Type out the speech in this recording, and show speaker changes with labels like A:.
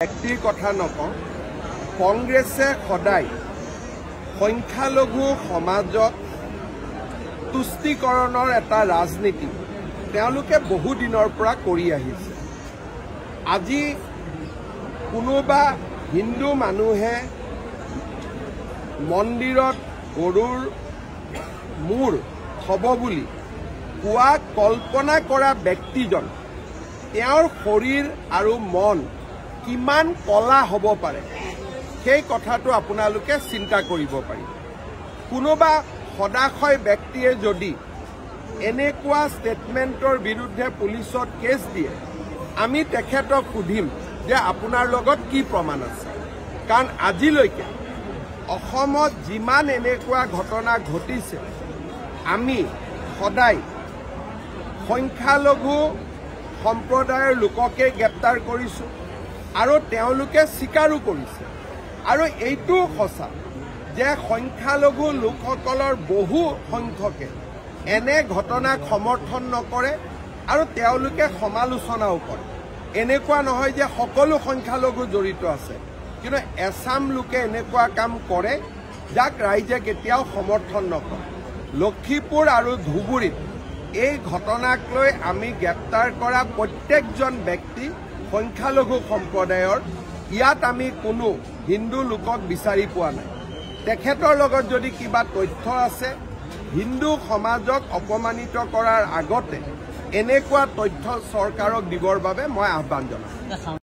A: ব্যক্তিৰ কথা নকওঁ কংগ্ৰেছে সদায় সংখ্যালঘু সমাজক তুষ্টিকৰণৰ এটা ৰাজনীতি তেওঁলোকে বহু দিনৰ পৰা কৰি আহিছে। আজি কোনোবা হিন্দু মানুহে মন্দিৰত গৰুৰ মূৰ থব বুলি কোৱা কল্পনা কৰা ব্যক্তিজন তেওঁৰ শৰীৰ আৰু মন কিমান কলা হ'ব পাৰে সেই কথাটো আপোনালোকে চিন্তা কৰিব পাৰি। কোনোবা সদাশয় ব্যক্তিয়ে যদি এনেকুৱা ষ্টেটমেণ্টৰ বিৰুদ্ধে পুলিচত কেছ দিয়ে আমি তেখেতক সুধিম যে আপোনাৰ লগত কি প্ৰমাণ আছে, কাৰণ আজিলৈকে অসমত যিমান এনেকুৱা ঘটনা ঘটিছে আমি সদায় সংখ্যালঘু সম্প্ৰদায়ৰ লোককে গ্ৰেপ্তাৰ কৰিছোঁ আৰু তেওঁলোকে স্বীকাৰো কৰিছে। আৰু এইটো সঁচা যে সংখ্যালঘু লোকসকলৰ বহু সংখ্যকে এনে ঘটনাক সমৰ্থন নকৰে আৰু তেওঁলোকে সমালোচনাও কৰে। এনেকুৱা নহয় যে সকলো সংখ্যালঘু জড়িত আছে, কিন্তু এছাম লোকে এনেকুৱা কাম কৰে যাক ৰাইজে কেতিয়াও সমৰ্থন নকৰে। লক্ষীপুৰ আৰু ধুবুৰীত এই ঘটনাক লৈ আমি গ্ৰেপ্তাৰ কৰা প্ৰত্যেকজন ব্যক্তি সংখ্যালঘু সম্প্ৰদায়ৰ। ইয়াত আমি কোনো হিন্দু লোকক বিচাৰি পোৱা নাই। তেখেতৰ লগত যদি কিবা তথ্য আছে হিন্দু সমাজক অপমানিত কৰাৰ আগতে এনেকুৱা তথ্য চৰকাৰক দিবৰ বাবে মই আহ্বান জনাম।